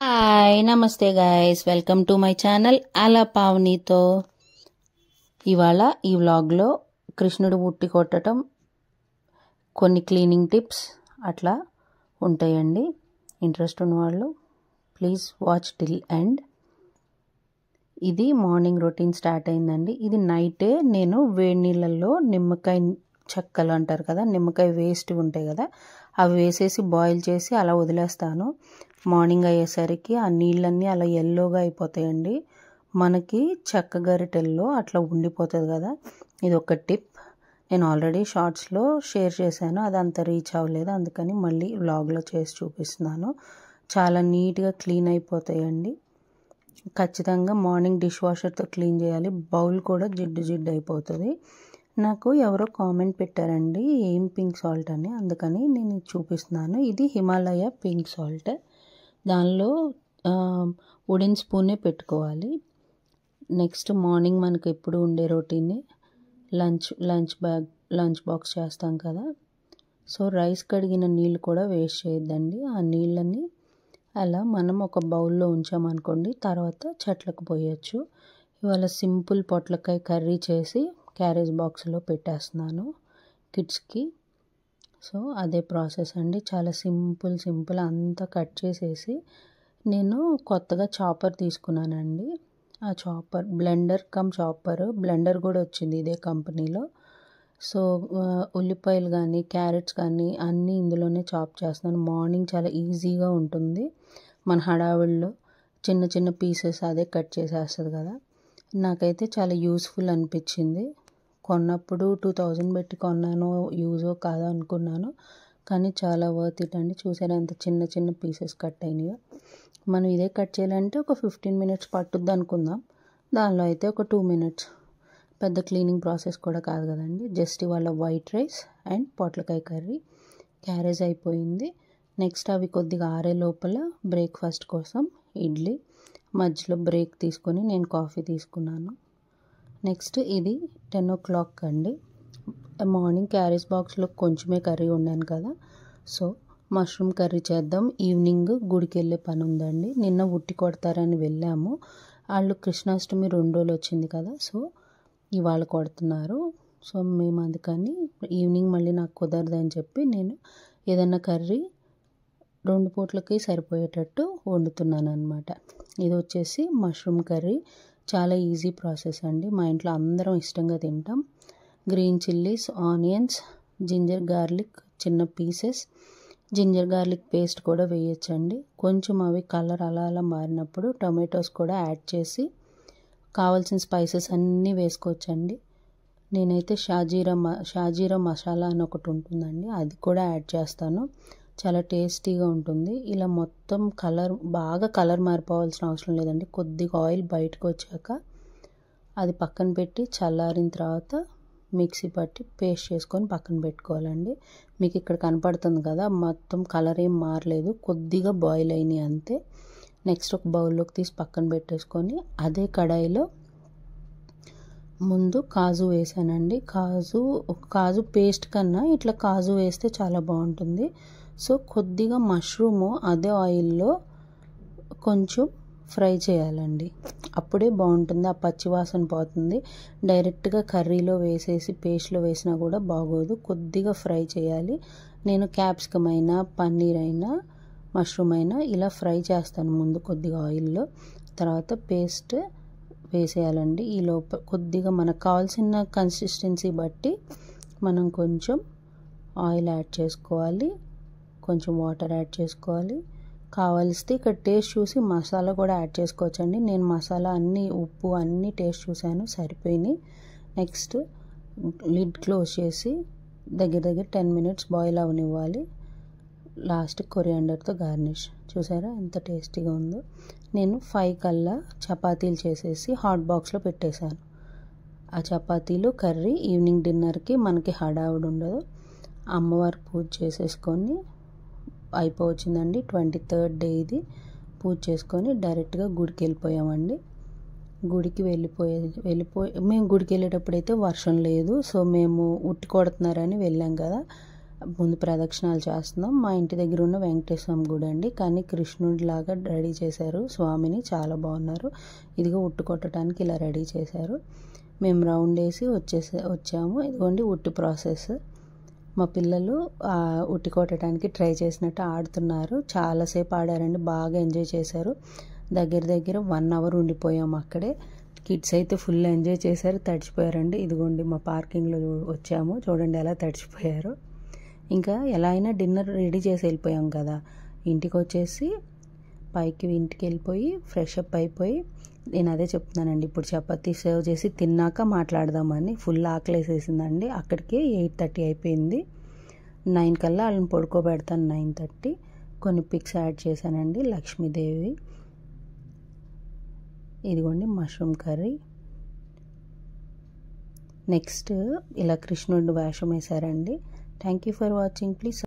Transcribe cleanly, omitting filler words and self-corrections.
Hi నమస్తే guys, welcome to my channel అలా పావనితో. ఇవాళ ఈ వ్లాగ్లో కృష్ణుడు ఉట్టి కొట్టడం, కొన్ని క్లీనింగ్ టిప్స్ అట్లా ఉంటాయండి. ఇంట్రెస్ట్ ఉన్నవాళ్ళు ప్లీజ్ వాచ్ టిల్ ఎండ్. ఇది మార్నింగ్ రొటీన్ స్టార్ట్ అయిందండి. ఇది నైటే నేను వేడి నీళ్ళల్లో నిమ్మకాయ చెక్కలు అంటారు కదా, నిమ్మకాయ వేస్ట్ ఉంటాయి కదా, అవి వేసేసి బాయిల్ చేసి అలా వదిలేస్తాను. మార్నింగ్ అయ్యేసరికి ఆ నీళ్ళన్నీ అలా ఎల్లోగా అయిపోతాయండి. మనకి చెక్క గరిటెల్లో అట్లా ఉండిపోతుంది కదా. ఇది ఒక టిప్. నేను ఆల్రెడీ షార్ట్స్లో షేర్ చేశాను, అది అంత రీచ్ అవ్వలేదు, అందుకని మళ్ళీ వ్లాగ్లో చేసి చూపిస్తున్నాను. చాలా నీట్గా క్లీన్ అయిపోతాయండి. ఖచ్చితంగా మార్నింగ్ డిష్ వాషర్తో క్లీన్ చేయాలి. బౌల్ కూడా జిడ్డు జిడ్డు అయిపోతుంది. నాకు ఎవరో కామెంట్ పెట్టారండి ఏం పింక్ సాల్ట్ అని, అందుకని నేను చూపిస్తున్నాను. ఇది హిమాలయ పింక్ సాల్ట్. దానిలో వుడెన్ స్పూనే పెట్టుకోవాలి. నెక్స్ట్ మార్నింగ్ మనకు ఎప్పుడు ఉండే రొటీన్ని లంచ్ బాక్స్ చేస్తాం కదా, సో రైస్ కడిగిన నీళ్ళు కూడా వేస్ట్ చేయొద్దండి. ఆ నీళ్ళని అలా మనం ఒక బౌల్లో ఉంచామనుకోండి, తర్వాత చెట్లకు పోయొచ్చు. ఇవాళ సింపుల్ పొట్లకాయ కర్రీ చేసి క్యారేజ్ బాక్స్లో పెట్టేస్తున్నాను కిడ్స్కి. సో అదే ప్రాసెస్ అండి, చాలా సింపుల్ అంతా కట్ చేసేసి నేను కొత్తగా చాపర్ తీసుకున్నానండి. ఆ చాపర్ బ్లెండర్ కూడా వచ్చింది ఇదే కంపెనీలో. సో ఉల్లిపాయలు కానీ క్యారెట్స్ కానీ అన్నీ ఇందులోనే చాప్ చేస్తున్నాను. మార్నింగ్ చాలా ఈజీగా ఉంటుంది. మన హడావిడిలో చిన్న చిన్న పీసెస్ అదే కట్ చేసేస్తుంది కదా. నాకైతే చాలా యూస్ఫుల్ అనిపించింది. కొన్నప్పుడు 2000 పెట్టి కొన్నాను, యూజో కాదో అనుకున్నాను, కానీ చాలా వర్త్ ఇట్ అండి. చూసారా ఎంత చిన్న చిన్న పీసెస్ కట్ అయినాయో. మనం ఇదే కట్ చేయాలంటే ఒక 15 minutes పట్టుద్ది అనుకుందాం, దానిలో అయితే ఒక 2 minutes. పెద్ద క్లీనింగ్ ప్రాసెస్ కూడా కాదు కదండి. జస్ట్ ఇవాళ వైట్ రైస్ అండ్ పొట్లకాయ కర్రీ క్యారేజ్ అయిపోయింది. నెక్స్ట్ అవి కొద్దిగా ఆరే లోపల బ్రేక్ఫాస్ట్ కోసం ఇడ్లీ, మధ్యలో బ్రేక్ తీసుకొని నేను కాఫీ తీసుకున్నాను. నెక్స్ట్ ఇది 10 o'clock అండి. మార్నింగ్ క్యారేజ్ బాక్స్లో కొంచెమే కర్రీ వండాను కదా, సో మష్రూమ్ కర్రీ చేద్దాం. ఈవినింగ్ గుడికి వెళ్ళే పని ఉందండి. నిన్న ఉట్టి కొడతారని వెళ్ళాము. వాళ్ళు కృష్ణాష్టమి 2 రోజులు వచ్చింది కదా, సో ఇవాళ కొడుతున్నారు. సో మేము అందుకని ఈవినింగ్ మళ్ళీ నాకు కుదరదని చెప్పి నేను ఏదైనా కర్రీ 2 పూట్లకి సరిపోయేటట్టు వండుతున్నాను అనమాట. ఇది వచ్చేసి మష్రూమ్ కర్రీ. చాలా ఈజీ ప్రాసెస్ అండి, మా ఇంట్లో అందరం ఇష్టంగా తింటాం. Green chillies, onions, ginger garlic చిన్న పీసెస్, జింజర్ గార్లిక్ పేస్ట్ కూడా వేయచ్చండి. కొంచెం అవి కలర్ అలా మారినప్పుడు టొమాటోస్ కూడా యాడ్ చేసి కావాల్సిన స్పైసెస్ అన్నీ వేసుకోవచ్చండి. నేనైతే షాజీరా మసాలా అని ఒకటి ఉంటుందండి, అది కూడా యాడ్ చేస్తాను. చాలా టేస్టీగా ఉంటుంది. ఇలా మొత్తం బాగా కలర్ మారిపోవాల్సిన అవసరం లేదండి. కొద్దిగా ఆయిల్ బయటకు వచ్చాక అది పక్కన పెట్టి చల్లారిన తర్వాత మిక్సీ పట్టి పేస్ట్ చేసుకొని పక్కన పెట్టుకోవాలండి. మీకు ఇక్కడ కనపడుతుంది కదా, మొత్తం కలర్ ఏం మారలేదు, కొద్దిగా బాయిల్ అయినాయి అంతే. నెక్స్ట్ ఒక బౌల్లోకి తీసి పక్కన పెట్టేసుకొని అదే కడాయిలో ముందు కాజు వేసానండి. కాజు పేస్ట్ కన్నా ఇట్లా కాజు వేస్తే చాలా బాగుంటుంది. సో కొద్దిగా మష్రూము అదే ఆయిల్లో కొంచెం ఫ్రై చేయాలండి, అప్పుడే బాగుంటుంది. ఆ పచ్చివాసన పోతుంది. డైరెక్ట్గా కర్రీలో వేసేసి పేస్ట్లో వేసినా కూడా బాగోదు, కొద్దిగా ఫ్రై చేయాలి. నేను క్యాప్సికమ్ అయినా పన్నీర్ అయినా మష్రూమ్ అయినా ఇలా ఫ్రై చేస్తాను ముందు కొద్దిగా ఆయిల్లో, తర్వాత పేస్ట్ వేసేయాలండి. ఈ కొద్దిగా మనకు కావాల్సిన కన్సిస్టెన్సీ బట్టి మనం కొంచెం ఆయిల్ యాడ్ చేసుకోవాలి, కొంచెం వాటర్ యాడ్ చేసుకోవాలి. కావాల్సితే ఇక్కడ టేస్ట్ చూసి మసాలా కూడా యాడ్ చేసుకోవచ్చండి. నేను మసాలా ఉప్పు అన్నీ టేస్ట్ చూశాను, సరిపోయినాయి. నెక్స్ట్ లిడ్ క్లోజ్ చేసి దగ్గర 10 minutes బాయిల్ అవనివ్వాలి. లాస్ట్ కొరియాండర్తో గార్నిష్. చూసారా ఎంత టేస్టీగా ఉందో. నేను 5 కల్లా చపాతీలు చేసేసి హాట్ బాక్స్లో పెట్టేశాను. ఆ చపాతీలు కర్రీ ఈవినింగ్ డిన్నర్కి మనకి హడావుడి ఉండదు. అమ్మవారి పూజ చేసేసుకొని అయిపోవచ్చిందండి. 23rd డే ఇది. పూజ చేసుకొని డైరెక్ట్గా గుడికి వెళ్ళిపోయామండి. గుడికి మేము గుడికి వెళ్ళేటప్పుడు అయితే వర్షం లేదు, సో మేము ఉట్టి కొడుతున్నారని వెళ్ళాం కదా, ముందు ప్రదక్షిణాలు చేస్తున్నాం. మా ఇంటి దగ్గర ఉన్న వెంకటేశ్వర స్వామి గుడి అండి, కానీ కృష్ణుడిలాగా రెడీ చేశారు స్వామిని, చాలా బాగున్నారు. ఇదిగో ఉట్టు కొట్టడానికి ఇలా రెడీ చేశారు. మేము రౌండ్ వేసి వచ్చాము. ఇదిగోండి ఉట్టి ప్రాసెస్. మా పిల్లలు ఉట్టి కొట్టడానికి ట్రై చేసినట్టు ఆడుతున్నారు. చాలాసేపు ఆడారండి, బాగా ఎంజాయ్ చేశారు. దగ్గర 1 అవర్ ఉండిపోయాము అక్కడే. కిడ్స్ అయితే ఫుల్ ఎంజాయ్ చేశారు, తడిచిపోయారండి. ఇదిగోండి మా పార్కింగ్లో వచ్చాము, చూడండి ఎలా తడిచిపోయారు. ఇంకా ఎలా అయినా డిన్నర్ రెడీ చేసి వెళ్ళిపోయాం కదా, ఇంటికి వచ్చేసి ఇంటికి వెళ్ళిపోయి ఫ్రెష్ అప్ అయిపోయి, నేను అదే చెప్తున్నానండి, ఇప్పుడు చపాతీ సర్వ్ చేసి తిన్నాక మాట్లాడదామని. ఫుల్ ఆకలేసేసిందండి. అక్కడికి 8:30 అయిపోయింది. 9 కల్లా వాళ్ళని పడుకోబెడతాను. 9:30. కొన్ని పిక్స్ యాడ్ చేశానండి. లక్ష్మీదేవి, ఇదిగోండి మష్రూమ్ కర్రీ. నెక్స్ట్ ఇలా కృష్ణుడి వేషం వేశారండి. Thank you for watching. Please